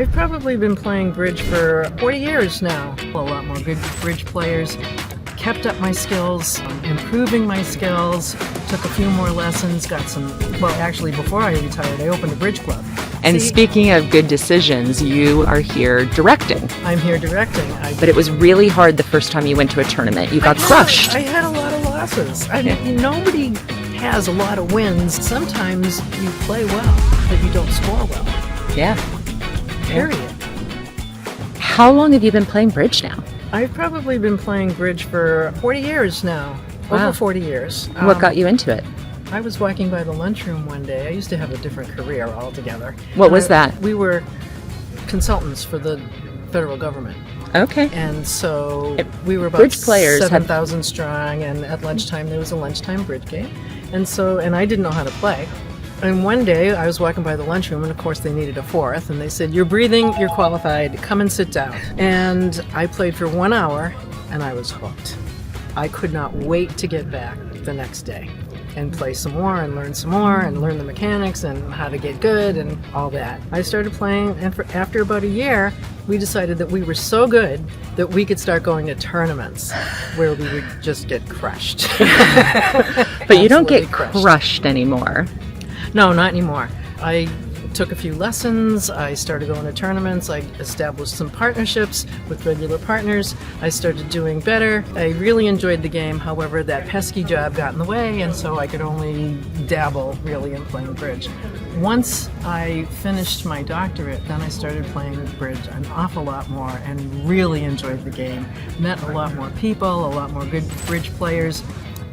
I've probably been playing bridge for 40 years now. A lot more good bridge players. Kept up my skills, improving my skills, took a few more lessons, got some, well, actually before I retired, I opened a bridge club. And speaking of good decisions, you are here directing. I'm here directing. But it was really hard the first time you went to a tournament. You got crushed. I had a lot of losses. I mean, nobody has a lot of wins. Sometimes you play well, but you don't score well. Yeah. Period. How long have you been playing bridge now? I've probably been playing bridge for 40 years now. Wow. Over 40 years. What got you into it? I was walking by the lunchroom one day. I used to have a different career altogether. What was that? We were consultants for the federal government. Okay. And so we were about Bridge players 7,000 strong, and at lunchtime there was a lunchtime bridge game. And I didn't know how to play. And one day I was walking by the lunchroom, and of course they needed a fourth, and they said, "You're breathing, you're qualified, come and sit down." And I played for 1 hour, and I was hooked. I could not wait to get back the next day and play some more and learn the mechanics and how to get good and all that. I started playing, and after about a year, we decided that we were so good that we could start going to tournaments where we would just get crushed. But you don't get crushed anymore. No, not anymore. I took a few lessons. I started going to tournaments. I established some partnerships with regular partners. I started doing better. I really enjoyed the game. However, that pesky job got in the way, and so I could only dabble really in playing bridge. Once I finished my doctorate, then I started playing bridge an awful lot more and really enjoyed the game. Met a lot more people, a lot more good bridge players.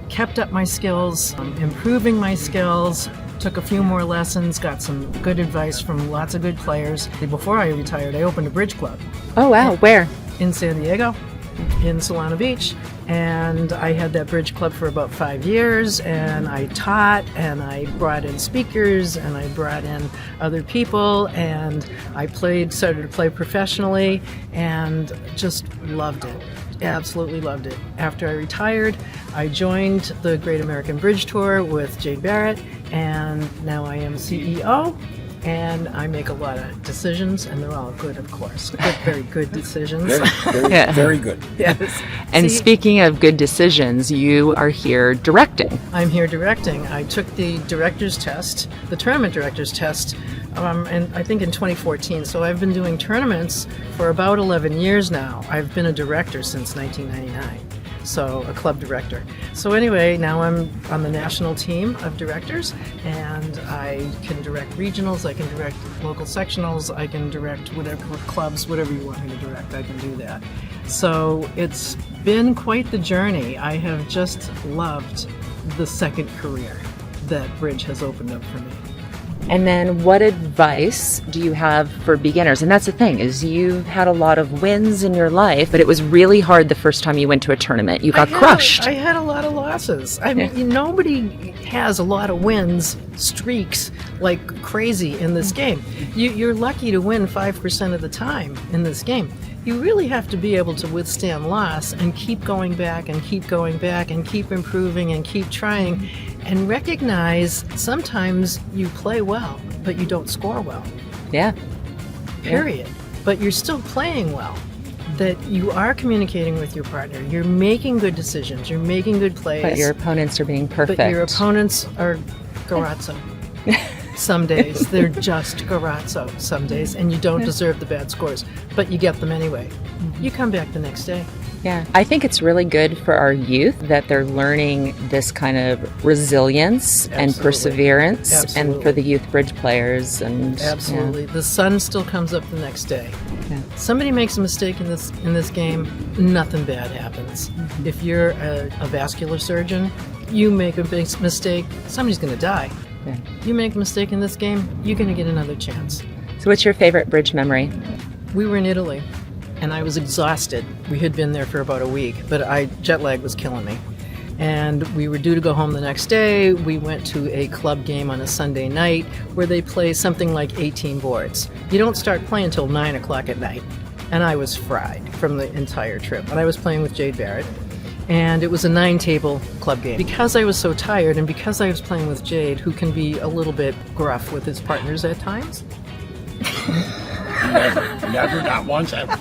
Kept up my skills, improving my skills. Took a few more lessons, got some good advice from lots of good players. Before I retired, I opened a bridge club. Oh, wow. Where? In San Diego, in Solana Beach. And I had that bridge club for about 5 years, and I taught, and I brought in speakers, and I brought in other people, and I started to play professionally, and just loved it. Absolutely loved it. After I retired, I joined the Great American Bridge Tour with Jade Barrett, and now I am CEO, and I make a lot of decisions, and they're all good, of course. Very good decisions. Very good. Yes. And speaking of good decisions, you are here directing. I'm here directing. I took the director's test, the tournament director's test, and I think in 2014. So I've been doing tournaments for about 11 years now. I've been a director since 1999. So a club director. So anyway, now I'm on the national team of directors, and I can direct regionals, I can direct local sectionals, I can direct whatever clubs, whatever you want me to direct, I can do that. So it's been quite the journey. I have just loved the second career that bridge has opened up for me. And then what advice do you have for beginners? And that's the thing, is you've had a lot of wins in your life, but it was really hard the first time you went to a tournament. You got crushed. I had a lot of losses. I mean, nobody has a lot of wins, streaks, like crazy in this game. You're lucky to win 5% of the time in this game. You really have to be able to withstand loss and keep going back and keep going back and keep improving and keep trying, and recognize sometimes you play well, but you don't score well. Yeah. Period. Yeah. But you're still playing well. That you are communicating with your partner. You're making good decisions. You're making good plays. But your opponents are being perfect. But your opponents are Garazzo. Some days they're just Garazzo some days, and you don't deserve the bad scores, but you get them anyway. You come back the next day. Yeah, I think it's really good for our youth that they're learning this kind of resilience and perseverance, and for the youth bridge players. And absolutely, the sun still comes up the next day. Yeah. Somebody makes a mistake in this game, nothing bad happens. If you're a vascular surgeon, you make a big mistake, somebody's going to die. Yeah. You make a mistake in this game, you're going to get another chance. So what's your favorite bridge memory? We were in Italy, and I was exhausted. We had been there for about a week, but jet lag was killing me. And we were due to go home the next day. We went to a club game on a Sunday night where they play something like 18 boards. You don't start playing until 9 o'clock at night. And I was fried from the entire trip. And I was playing with Jade Barrett. And it was a 9-table club game. Because I was so tired, and because I was playing with Jade, who can be a little bit gruff with his partners at times, Never, not once ever.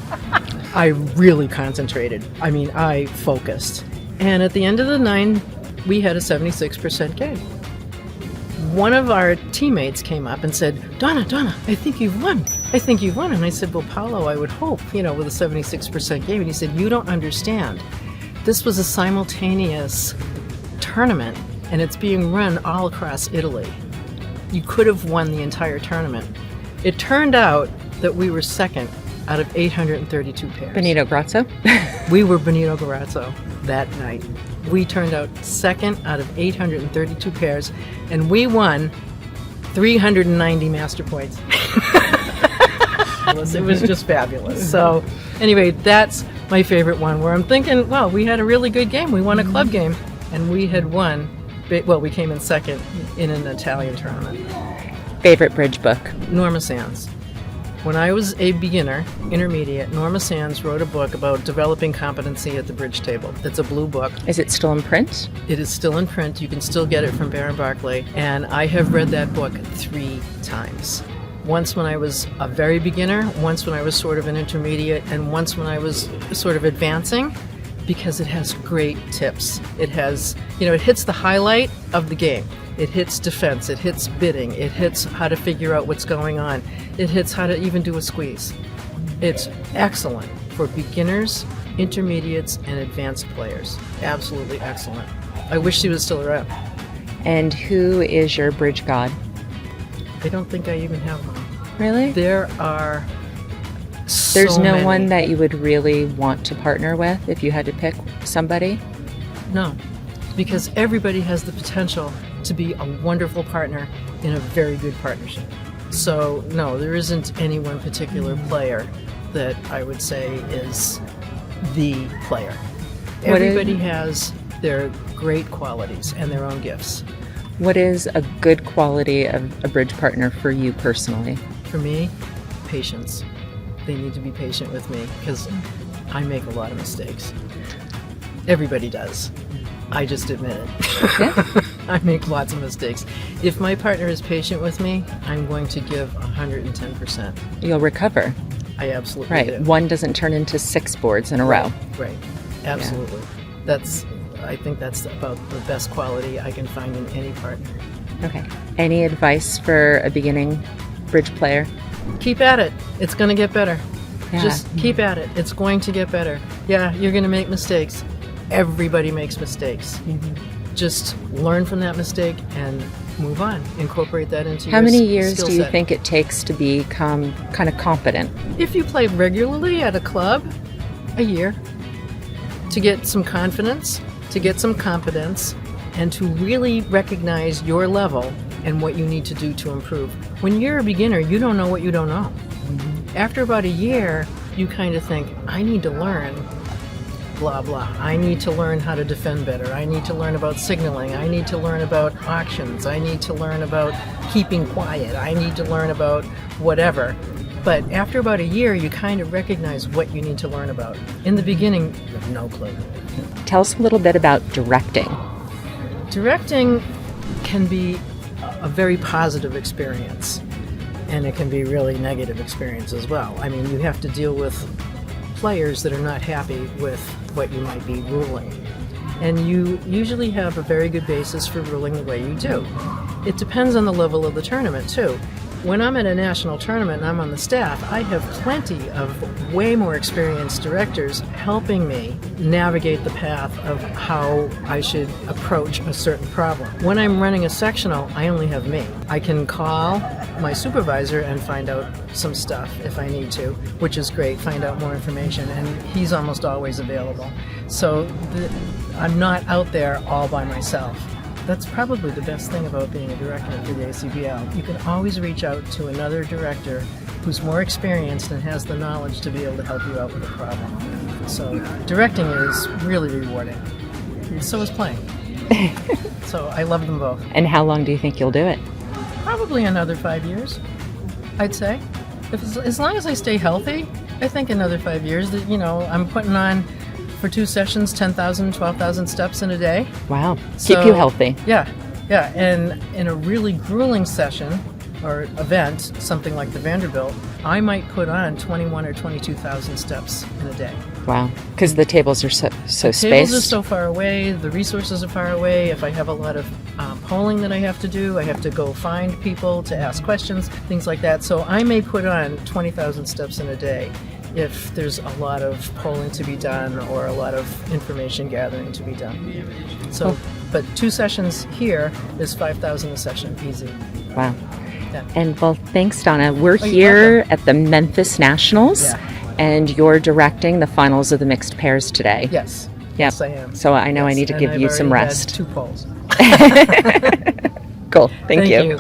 I really concentrated. I mean, I focused. And at the end of the 9, we had a 76% game. One of our teammates came up and said, Donna, I think you've won. I think you've won. And I said, well, Paolo, I would hope, with a 76% game. And he said, you don't understand. This was a simultaneous tournament, and it's being run all across Italy. You could have won the entire tournament. It turned out that we were second out of 832 pairs. Benito Grazzo? We were Benito Grazzo that night. We turned out second out of 832 pairs, and we won 390 master points. It was just fabulous. So anyway, that's my favorite one, where I'm thinking, well, we had a really good game. We won a club game, and we had won. Well, we came in second in an Italian tournament. Favorite bridge book? Norma Sands. When I was a beginner, intermediate, Norma Sands wrote a book about developing competency at the bridge table. It's a blue book. Is it still in print? It is still in print. You can still get it from Baron Barclay. And I have read that book 3 times. Once when I was a very beginner, once when I was sort of an intermediate, and once when I was sort of advancing, because it has great tips. It has, it hits the highlight of the game. It hits defense, it hits bidding, it hits how to figure out what's going on, it hits how to even do a squeeze. It's excellent for beginners, intermediates, and advanced players. Absolutely excellent. I wish she was still around. And who is your bridge I don't think I even have one. Really? There are There's no many. one that you would really want to partner with if you had to pick somebody? No, because everybody has the potential to be a wonderful partner in a very good partnership. So no, there isn't any one particular player that I would say is the player. Everybody has their great qualities and their own gifts. What is a good quality of a bridge partner for you personally? For me, patience. They need to be patient with me because I make a lot of mistakes. Everybody does. I just admit it. Yeah. I make lots of mistakes. If my partner is patient with me, I'm going to give 110%. You'll recover. I absolutely Right. do. One doesn't turn into 6 boards in a row. Right. Absolutely. I think that's about the best quality I can find in any partner. Okay. Any advice for a beginning bridge player? Keep at it. It's going to get better. Yeah. Just keep at it. It's going to get better. Yeah, you're going to make mistakes. Everybody makes mistakes. Just learn from that mistake and move on. Incorporate that into How your many years skill do you set. think it takes to become kind of competent? If you play regularly at a club, a year. To get some confidence, to get some competence, and to really recognize your level and what you need to do to improve. When you're a beginner, you don't know what you don't know. After about a year, you kind of think, I need to learn blah, blah. I need to learn how to defend better. I need to learn about signaling. I need to learn about auctions. I need to learn about keeping quiet. I need to learn about whatever. But after about a year, you kind of recognize what you need to learn about. In the beginning, you have no clue. Tell us a little bit about directing. Directing can be a very positive experience, and it can be a really negative experience as well. I mean, you have to deal with players that are not happy with what you might be ruling. And you usually have a very good basis for ruling the way you do. It depends on the level of the tournament, too. When I'm at a national tournament and I'm on the staff, I have plenty of way more experienced directors helping me navigate the path of how I should approach a certain problem. When I'm running a sectional, I only have me. I can call my supervisor and find out some stuff if I need to, which is great, find out more information, and he's almost always available. So I'm not out there all by myself. That's probably the best thing about being a director for the acbl. You can always reach out to another director who's more experienced and has the knowledge to be able to help you out with a problem. So directing is really rewarding. So is playing. So I love them both. And how long do you think you'll do it? Probably another 5 years, I'd say. As long as I stay healthy, I think another 5 years. I'm putting on for 2 sessions, 10,000, 12,000 steps in a day. Wow. So, keep you healthy. Yeah. And in a really grueling session, or event, something like the Vanderbilt, I might put on 21 or 22,000 steps in a day. Wow. Because the tables are so Tables spaced. are so far away, the resources are far away. If I have a lot of polling that I have to do, I have to go find people to ask questions, things like that. So I may put on 20,000 steps in a day if there's a lot of polling to be done or a lot of information gathering to be done. So, but 2 sessions here is 5,000 a session, easy. Wow. Yeah. And well, thanks, Donna. We're you're here welcome. at the Memphis Nationals, Yeah. and you're directing the finals of the mixed pairs today. Yes. Yep. Yes, I am. So I know I Yes, need to and give I've you some already had rest. 2 polls. Cool. Thank you. you.